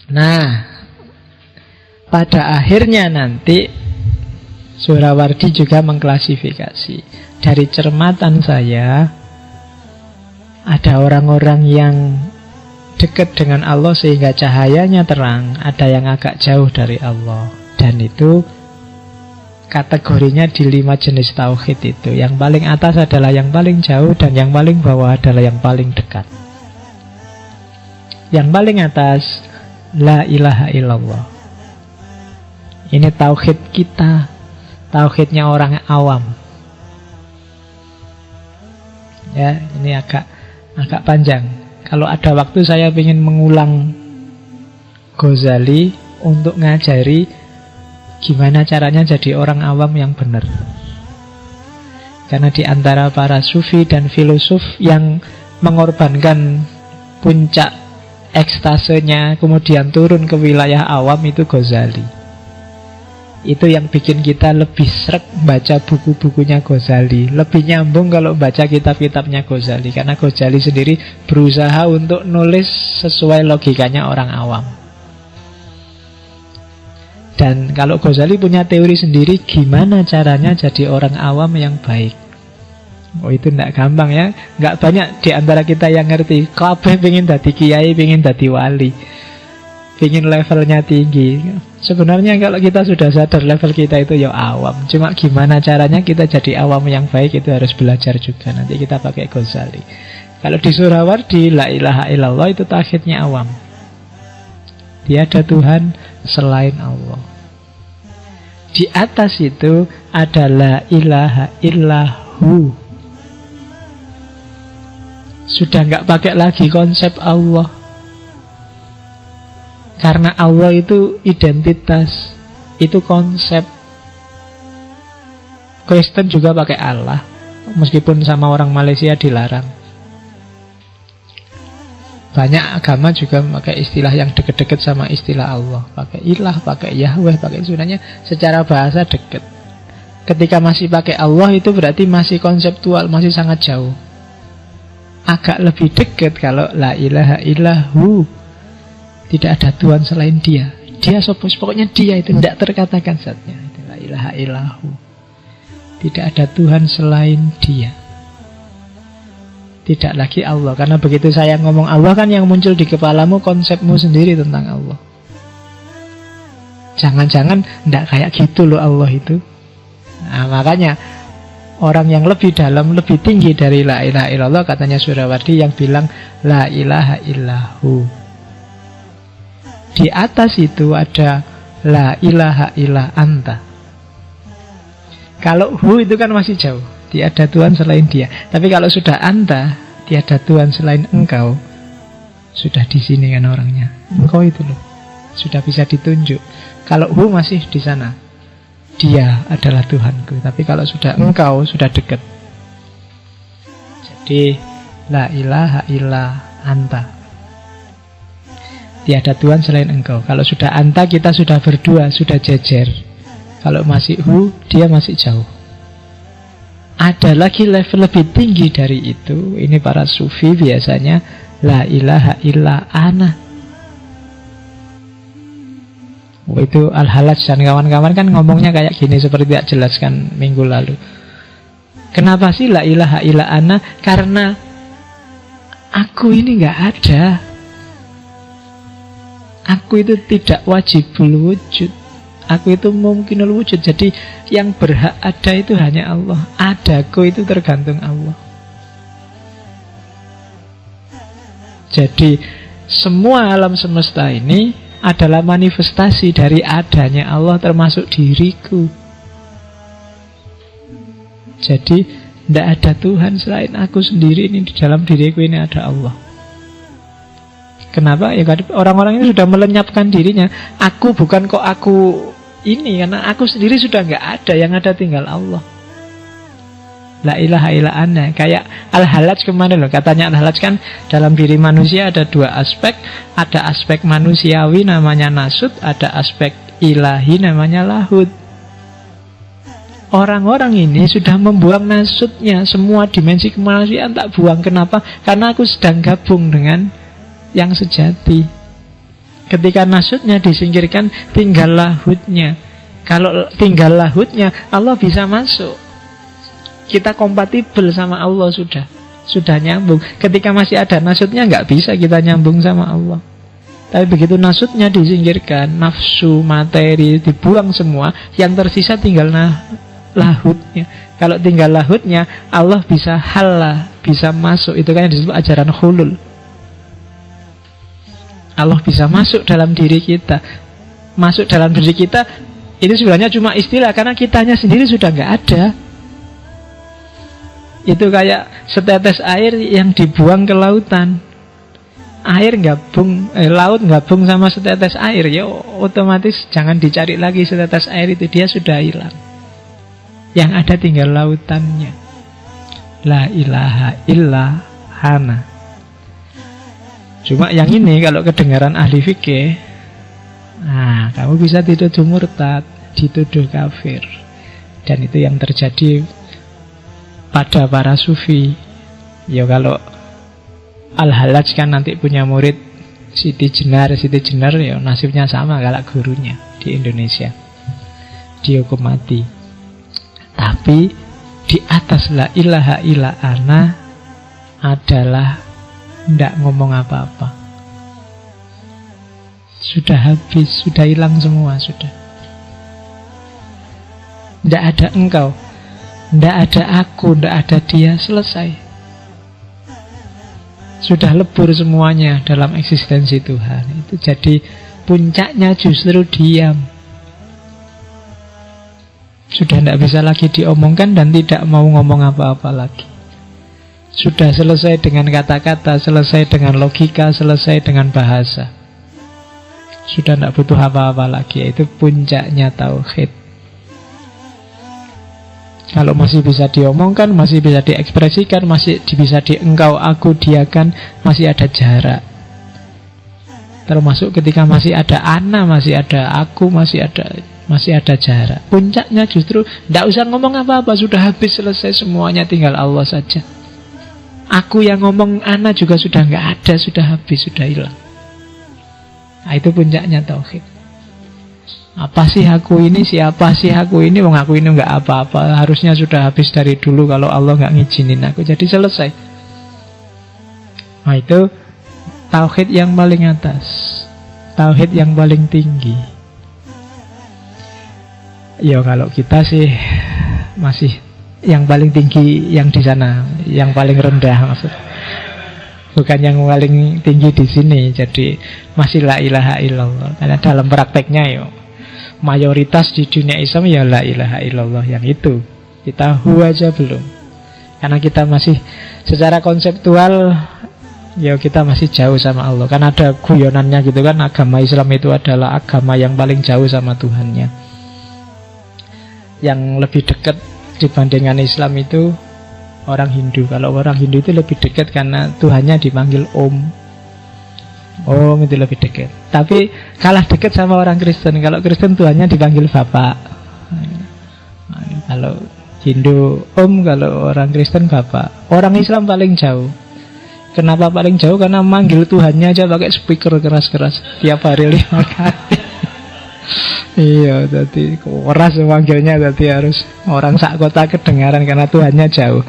Nah, pada akhirnya nanti Suhrawardi juga mengklasifikasi. Dari cermatan saya, ada orang-orang yang dekat dengan Allah sehingga cahayanya terang, ada yang agak jauh dari Allah. Dan itu kategorinya di 5 jenis tauhid itu. Yang paling atas adalah yang paling jauh, dan yang paling bawah adalah yang paling dekat. Yang paling atas, la ilaha illallah. Ini tauhid kita, tauhidnya orang awam. Ya, ini agak panjang. Kalau ada waktu saya ingin mengulang Ghazali untuk ngajari gimana caranya jadi orang awam yang benar. Karena di antara para sufi dan filosof yang mengorbankan puncak ekstasenya kemudian turun ke wilayah awam itu Ghazali. Itu yang bikin kita lebih sreg baca buku-bukunya Ghazali, lebih nyambung kalau baca kitab-kitabnya Ghazali. Karena Ghazali sendiri berusaha untuk nulis sesuai logikanya orang awam. Dan kalau Ghazali punya teori sendiri gimana caranya jadi orang awam yang baik. Oh, itu tidak gampang ya. Nggak banyak di antara kita yang ngerti. Kabeh pengen dadi kiai, pengen dadi wali, pengen levelnya tinggi. Sebenarnya kalau kita sudah sadar level kita itu ya awam. Cuma gimana caranya kita jadi awam yang baik itu harus belajar juga. Nanti kita pakai Ghazali. Kalau di Suhrawardi, la ilaha illallah itu tauhidnya awam. Tiada Tuhan selain Allah. Di atas itu ada la ilaha illahu. Sudah nggak pakai lagi konsep Allah. Karena Allah itu identitas, itu konsep. Kristen juga pakai Allah, meskipun sama orang Malaysia dilarang. Banyak agama juga pakai istilah yang deket-deket sama istilah Allah. Pakai ilah, pakai Yahweh, pakai sebenarnya secara bahasa deket. Ketika masih pakai Allah itu berarti masih konseptual, masih sangat jauh. Agak lebih deket kalau la ilaha illahu. Tidak ada Tuhan selain dia. Dia pokoknya dia itu tidak terkatakan zatnya. La ilaha illahu. Tidak ada Tuhan selain dia. Tidak lagi Allah. Karena begitu saya ngomong Allah kan yang muncul di kepalamu konsepmu sendiri tentang Allah. Jangan-jangan tidak kayak gitu loh Allah itu. Nah, makanya orang yang lebih dalam, lebih tinggi dari la ilaha illallah, katanya Suhrawardi, yang bilang la ilaha illahu. Di atas itu ada la ilaha illa anta. Kalau hu itu kan masih jauh, tiada Tuhan selain dia. Tapi kalau sudah anta, tiada Tuhan selain engkau, sudah di sini kan orangnya. Engkau itu loh, sudah bisa ditunjuk. Kalau hu masih di sana, dia adalah Tuhanku. Tapi kalau sudah engkau, sudah dekat. Jadi la ilaha illa anta. Tiada Tuhan selain engkau. Kalau sudah anta, kita sudah berdua, sudah jejer. Kalau masih hu, dia masih jauh. Ada lagi level lebih tinggi dari itu. Ini para sufi biasanya la ilaha illa ana. Oh, itu Al-Halaj dan kawan-kawan kan ngomongnya kayak gini, seperti tidak jelaskan minggu lalu. Kenapa sih la ilaha illa ana? Karena aku ini nggak ada. Aku itu tidak wajibul wujud. Aku itu mungkinul wujud. Jadi yang berhak ada itu hanya Allah. Adaku itu tergantung Allah. Jadi semua alam semesta ini adalah manifestasi dari adanya Allah, termasuk diriku. Jadi tidak ada Tuhan selain aku sendiri. Ini di dalam diriku ini ada Allah. Kenapa? Ya orang-orang ini sudah melenyapkan dirinya. Aku bukan kok aku ini, karena aku sendiri sudah nggak ada. Yang ada tinggal Allah. La ilaha illa ana. Kayak Al-Halaj kemarin loh. Katanya Al-Halaj kan dalam diri manusia ada dua aspek. Ada aspek manusiawi namanya nasut. Ada aspek ilahi namanya lahud. Orang-orang ini sudah membuang nasutnya. Semua dimensi kemanusiaan tak buang. Kenapa? Karena aku sedang gabung dengan yang sejati. Ketika nasutnya disingkirkan, tinggal lahutnya. Kalau tinggal lahutnya, Allah bisa masuk. Kita kompatibel sama Allah sudah nyambung. Ketika masih ada nasutnya, nggak bisa kita nyambung sama Allah. Tapi begitu nasutnya disingkirkan, nafsu, materi dibuang semua, yang tersisa tinggal lahutnya. Kalau tinggal lahutnya, Allah bisa halah, bisa masuk. Itu kan yang disebut ajaran hulul. Allah bisa masuk dalam diri kita. Masuk dalam diri kita, itu sebenarnya cuma istilah, karena kitanya sendiri sudah nggak ada. Itu kayak setetes air yang dibuang ke lautan. Air gabung, laut gabung sama setetes air, ya otomatis jangan dicari lagi setetes air itu, dia sudah hilang. Yang ada tinggal lautannya. La ilaha illa hana. Cuma yang ini kalau kedengaran ahli fikih, nah kamu bisa dituduh murtad, dituduh kafir. Dan itu yang terjadi pada para sufi. Ya kalau Al-Halaj kan nanti punya murid Siti Jenar ya nasibnya sama kayak gurunya di Indonesia, dihukum mati. Tapi di atas la ilaha illa ana adalah tidak ngomong apa-apa. Sudah habis, sudah hilang semua, sudah. Tidak ada engkau, tidak ada aku, tidak ada dia, selesai. Sudah lebur semuanya dalam eksistensi Tuhan. Itu jadi puncaknya justru diam. Sudah tidak bisa lagi diomongkan dan tidak mau ngomong apa-apa lagi. Sudah selesai dengan kata-kata, selesai dengan logika, selesai dengan bahasa. Sudah tidak butuh apa-apa lagi. Itu puncaknya tauhid. Kalau masih bisa diomongkan, masih bisa diekspresikan, masih bisa engkau, aku, diakan, masih ada jarak. Termasuk ketika masih ada ana, masih ada aku, masih ada jarak. Puncaknya justru tidak usah ngomong apa-apa, sudah habis, selesai semuanya, tinggal Allah saja. Aku yang ngomong ana juga sudah nggak ada, sudah habis, sudah hilang. Nah, itu puncaknya tauhid. Apa sih aku ini, siapa sih aku ini, wong aku ini nggak apa-apa, harusnya sudah habis dari dulu kalau Allah nggak ngizinin aku, jadi selesai. Nah itu tauhid yang paling atas, tauhid yang paling tinggi. Ya kalau kita sih masih yang paling tinggi yang di sana, yang paling rendah maksud. Bukan yang paling tinggi di sini, jadi masih la ilaha illallah. Karena dalam prakteknya mayoritas di dunia Islam ya la ilaha illallah yang itu. Kita aja belum. Karena kita masih secara konseptual ya kita masih jauh sama Allah. Kan ada guyonannya gitu kan, agama Islam itu adalah agama yang paling jauh sama Tuhannya. Yang lebih dekat dibandingkan Islam itu orang Hindu. Kalau orang Hindu itu lebih dekat karena Tuhannya dipanggil Om. Oh, itu lebih dekat. Tapi kalah dekat sama orang Kristen. Kalau Kristen Tuhannya dipanggil Bapak. Kalau Hindu Om, kalau orang Kristen Bapak. Orang Islam paling jauh. Kenapa paling jauh? Karena manggil Tuhannya aja pakai speaker keras-keras tiap hari 5 kali. Iya, jadi keras manggilnya, jadi harus orang sak kota kedengaran karena Tuhannya jauh.